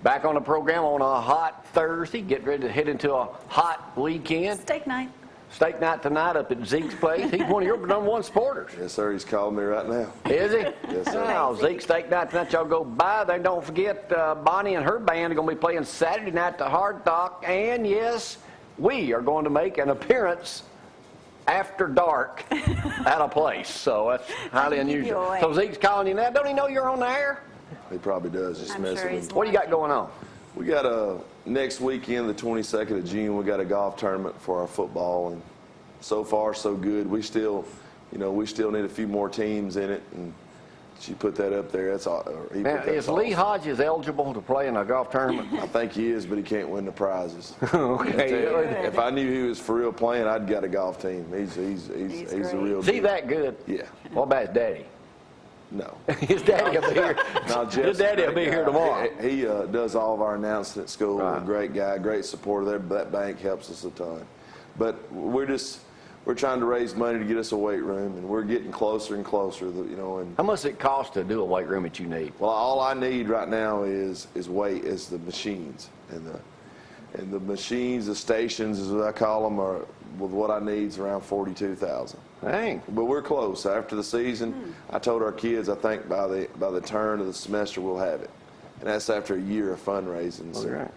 Back on the program on a hot Thursday. Get ready to head into a hot weekend. Steak night. Steak night tonight up at Zeke's place. He's one of your number one supporters. Yes, sir. He's calling me right now. Is he? Yes, sir. Oh, Zeke's steak night tonight. Y'all go by. Then don't forget Bonnie and her band are going to be playing Saturday night at the Hard Dock. And yes, we are going to make an appearance after dark at a place. So that's highly unusual. So Zeke's calling you now. Don't he know you're on the air? He probably does. Just messing with me. What do you got going on? We got next weekend, the 22nd of June, we got a golf tournament for our football, and so far so good. We still need a few more teams in it, and she put that up there. That's all. Now, is Lee Hodges eligible to play in a golf tournament? I think he is, but he can't win the prizes. Okay. If I knew he was for real playing, I'd got a golf team. He's a real. Is he that good? Yeah. What about his daddy? No. His daddy will be here. No, His daddy will be here tomorrow. He does all of our announcing at school. Right. A great guy, great supporter there. That bank helps us a ton. But we're trying to raise money to get us a weight room, and we're getting closer and closer. And How much does it cost to do a weight room that you need? well, all I need right now is the machines, and the machines, the stations, as I call them, are with what I need is around $42,000. Dang. But we're close. After the season, I told our kids, I think by the turn of the semester we'll have it, and that's after a year of fundraising. So Right.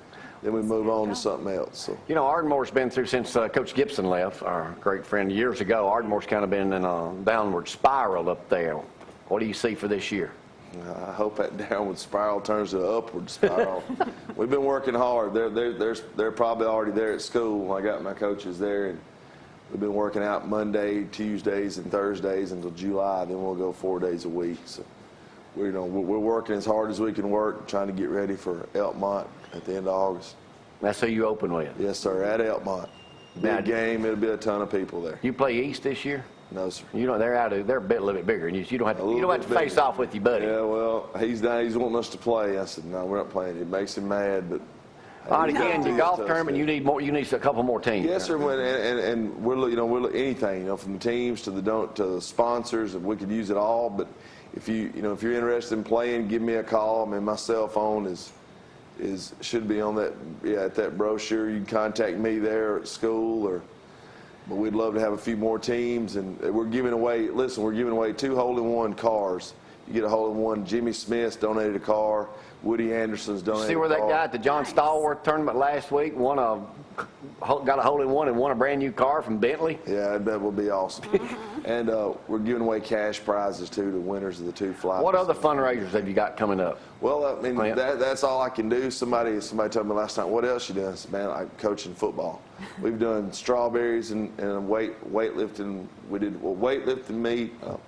then we move on to something else. So. You know, Ardmore's been through since Coach Gibson left, our great friend years ago. Ardmore's kind of been in a downward spiral up there. What do you see for this year? I hope that downward spiral turns to an upward spiral. We've been working hard. They're probably already there at school. I got my coaches there, and we've been working out Monday, Tuesdays, and Thursdays until July. Then we'll go 4 days a week. So we're working as hard as we can work, trying to get ready for Elkmont at the end of August. That's who you open with. Yes, sir. At Elkmont, big game. It'll be a ton of people there. You play East this year? No, sir. You know they're a little bit bigger, and you don't have to face off with your buddy. Yeah, well, he's wanting us to play. I said, no, we're not playing. It makes him mad, but. All right, again, your golf tournament, you need more. You need a couple more teams. Yes, sir. And we're anything, from the teams to the sponsors, and we could use it all. But if you're interested in playing, give me a call. I mean, my cell phone should be on at that brochure. You can contact me there at school, but we'd love to have a few more teams, and we're giving away 2 hole-in-one cars. You get a hole-in-one. Jimmy Smith's donated a car. Woody Anderson's donated a car. See where that guy at the John Stallworth tournament last week got a hole-in-one and won a brand new car from Bentley? Yeah, that would be awesome. And we're giving away cash prizes, too, to winners of the 2 flights. What other fundraisers have you got coming up? Well, I mean, Clint? that's all I can do. Somebody told me last night, what else you doing? I said, man, I'm coaching football. We've done strawberries and weightlifting. We did weightlifting meet, a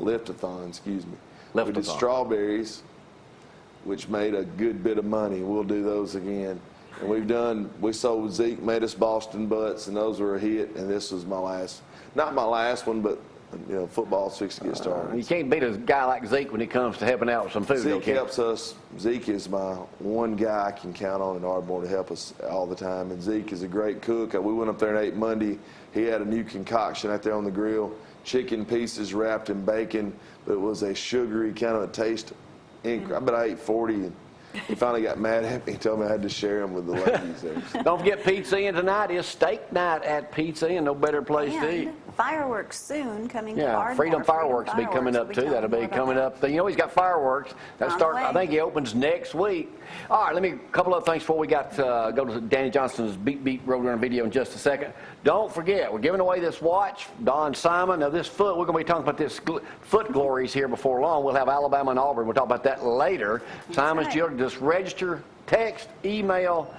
lift-a-thon, excuse me. We did strawberries, which made a good bit of money. We'll do those again. And we sold Zeke, made us Boston butts, and those were a hit. And this was not my last one, but football's fixing to get started. You can't beat a guy like Zeke when it comes to helping out with some food. Zeke helps us. Zeke is my one guy I can count on in Ardmore to help us all the time. And Zeke is a great cook. We went up there and ate Monday. He had a new concoction out there on the grill, chicken pieces wrapped in bacon, but it was a sugary kind of a taste. I bet I ate 40, and he finally got mad at me. He told me I had to share them with the ladies there. Don't forget Pizza Inn tonight is steak night at Pizza Inn. No better place to eat. Fireworks soon coming to Ardmore. Freedom Fireworks will be coming up, too. That'll be coming up. He's got fireworks. I think he opens next week. All right, a couple other things before we go to Danny Johnson's Beat Roadrunner video in just a second. Don't forget, we're giving away this watch, Don Simon. Now, this foot, we're going to be talking about this foot glories here before long. We'll have Alabama and Auburn. We'll talk about that later. Simon's children, just register, text, email,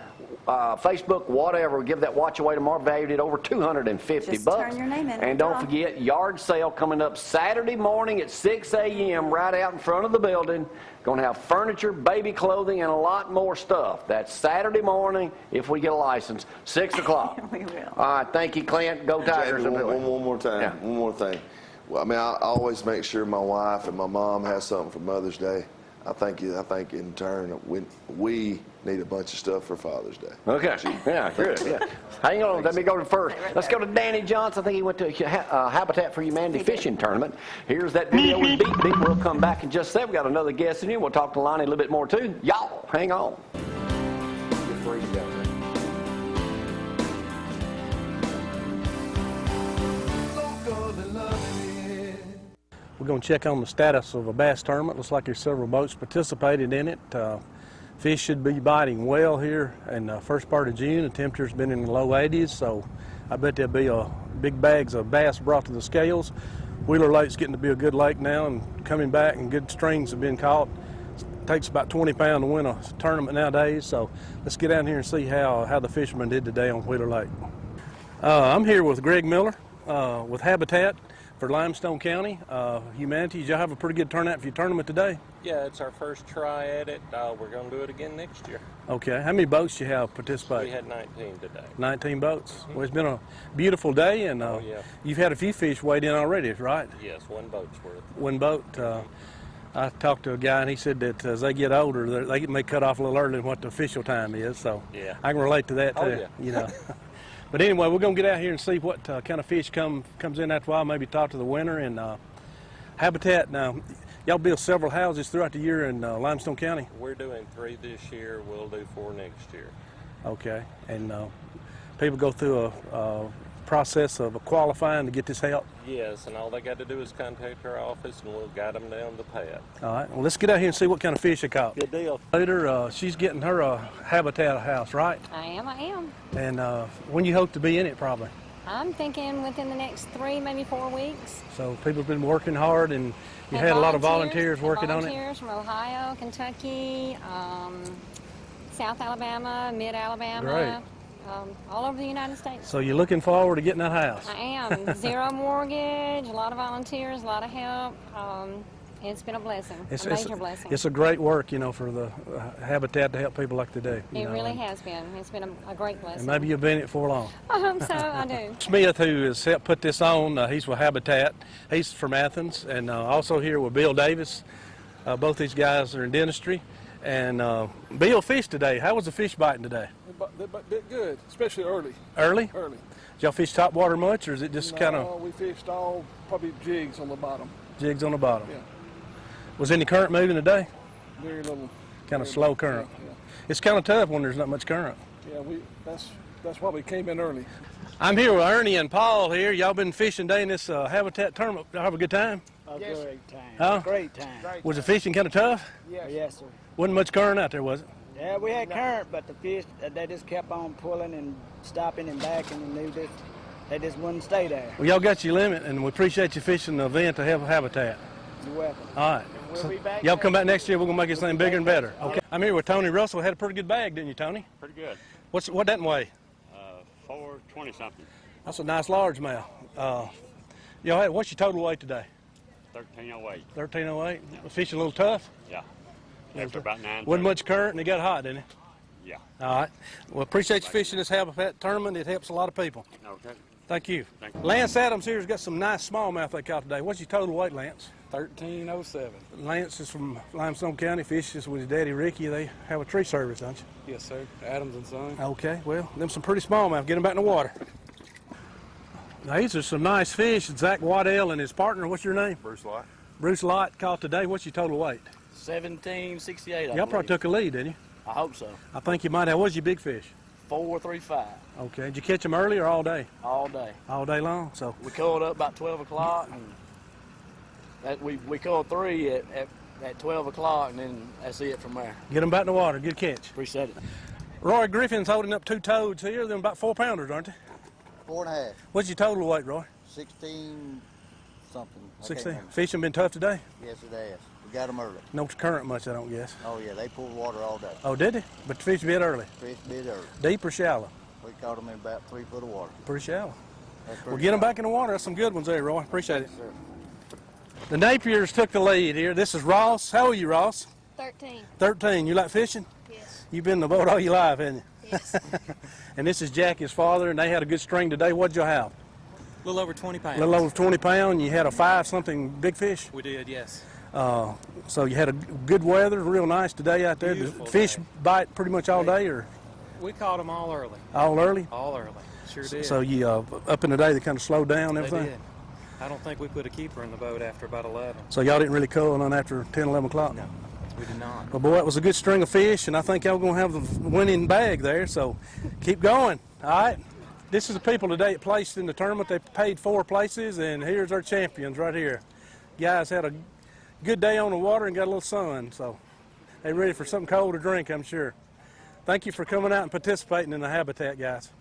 Facebook, whatever. We'll give that watch away tomorrow, valued at over $250. Just turn your name in. And don't forget, yard sale coming up Saturday morning at 6 a.m. right out in front of the building. Going to have furniture, baby clothing, and a lot more stuff. That's Saturday morning if we get a license, 6 o'clock. We will. All right, thank you, Clint. Go Tigers. One more time. Yeah. One more thing. Well, I mean, I always make sure my wife and my mom has something for Mother's Day. I think in turn we need a bunch of stuff for Father's Day. Okay. Yeah, good. Yeah. Hang on. Let me go to first. Let's go to Danny Johnson. I think he went to Habitat for Humanity fishing tournament. Here's that video with Beat. We'll come back in just a second. We got another guest in here. We'll talk to Lonnie a little bit more too. Y'all, hang on. freeze out there. We're going to check on the status of a bass tournament. Looks like there's several boats participated in it. Fish should be biting well here in the first part of June. The temperature's been in the low 80s, so I bet there'll be big bags of bass brought to the scales. Wheeler Lake's getting to be a good lake now and coming back, and good strings have been caught. It takes about 20 pounds to win a tournament nowadays, so let's get down here and see how the fishermen did today on Wheeler Lake. I'm here with Greg Miller with Habitat for Limestone County. Humanities, y'all have a pretty good turnout for your tournament today? Yeah, it's our first try at it. We're going to do it again next year. Okay. How many boats you have participating? We had 19 today. 19 boats. Well, it's been a beautiful day, and yeah. You've had a few fish weighed in already, right? Yes, one boat's worth. One boat. I talked to a guy, and he said that as they get older, they may cut off a little earlier than what the official time is. So yeah. I can relate to that too. Oh, yeah. You know. But anyway, we're going to get out here and see what kind of fish comes in after a while, maybe talk to the winner. And Habitat, now, y'all build several houses throughout the year in Limestone County? We're doing 3 this year. We'll do 4 next year. Okay. And people go through a process of qualifying to get this help? Yes, and all they got to do is contact our office, and we'll guide them down the path. All right. Well, let's get out here and see what kind of fish they caught. Good deal. Later, she's getting her Habitat house, right? I am. And when you hope to be in it, probably? I'm thinking within the next 3, maybe 4 weeks. So people have been working hard, and you had a lot of volunteers working on it? Volunteers from Ohio, Kentucky, South Alabama, Mid-Alabama. Great. All over the United States. So you're looking forward to getting that house? I am. Zero mortgage, a lot of volunteers, a lot of help. It's been a blessing, a major blessing. It's a great work, you know, for the Habitat to help people like today. It really has been. It's been a great blessing. And maybe you've been in it for long. I hope so, I do. Smith, who has helped put this on, he's with Habitat. He's from Athens, and also here with Bill Davis. Both these guys are in dentistry. And Bill fished today. How was the fish biting today? They bit good, especially early. Early? Early. Did y'all fish top water much, or is it just kind of? We fished all probably jigs on the bottom. Jigs on the bottom. Yeah. Was any current moving today? Very little. Kind of slow current. Yeah. It's kind of tough when there's not much current. Yeah, that's why we came in early. I'm here with Ernie and Paul here. Y'all been fishing today in this Habitat tournament. Y'all have a good time? A great time. Huh? Great time. Was the fishing kind of tough? Yes, sir. Wasn't much current out there, was it? Yeah, we had current, but the fish, they just kept on pulling and stopping and backing, and they just wouldn't stay there. Well, y'all got your limit, and we appreciate you fishing the event to have a Habitat. You're welcome. All right. We'll be back Y'all next come back year. next year. We're gonna make this thing bigger and better. Okay. I'm here with Tony Russell. Had a pretty good bag, didn't you, Tony? Pretty good. What that weigh? 420 something. That's a nice largemouth. Y'all, what's your total weight today? 1308. 1308. Yeah. Fishing a little tough. Yeah. After about 9. Wasn't much current, and it got hot, didn't it? Yeah. All right. Well, appreciate you fishing this Habitat tournament. It helps a lot of people. Okay. Thank you. Thank you. Lance Adams here's got some nice smallmouth they caught today. What's your total weight, Lance? 1307. Lance is from Limestone County, fishes with his daddy Ricky. They have a tree service, don't you? Yes, sir. Adams and Son. Okay, well, them some pretty smallmouth. Get them back in the water. Now, these are some nice fish. Zach Waddell and his partner, what's your name? Bruce Lott. Bruce Lott caught today. What's your total weight? 1768. Y'all probably took a lead, didn't you? I hope so. I think you might have. What's your big fish? 435 Okay. Did you catch them early or all day? all day. All day long. So We called up about 12 o'clock, and we called 3 at 12 o'clock, and then that's it from there. get them back in the water. Good catch. Appreciate it. Roy Griffin's holding up 2 toads here. They're about 4-pounders, aren't they? 4.5, What's your total weight, Roy? 16 something. I can't 16. remember. Fishing been tough today? Yes, it has. We got them early. No current much, I don't guess. Oh yeah, they pulled water all day. Oh, did they? But the fish bit early. Fish bit early. Deep or shallow? We caught them in about 3 foot of water. Pretty shallow. That's Well, pretty get them fine. back in the water. That's some good ones there, Roy. Appreciate it. Sir. The Napiers took the lead here. This is Ross. How old are you, Ross? 13. 13. You like fishing? Yes. You've been in the boat all your life, haven't you? Yes. And this is Jackie's father, and they had a good string today. What'd you have? A little over 20 pounds. A little over 20 pounds. You had a 5-something big fish. We did, yes. So you had a good weather, real nice today out there. The Beautiful fish day. bite pretty much all day, or We caught them all early. all early? All early. Sure did. So you up in the day they kind of slowed down and they everything. did. I don't think we put a keeper in the boat after about 11. So y'all didn't really cull none after 10, 11 o'clock. No. We did not. Well, boy, it was a good string of fish, and I think y'all going to have the winning bag there, so keep going, all right? This is the people today that placed in the tournament. They paid 4 places, and here's our champions right here. Guys had a good day on the water and got a little sun, so they're ready for something cold to drink, I'm sure. Thank you for coming out and participating in the habitat, guys.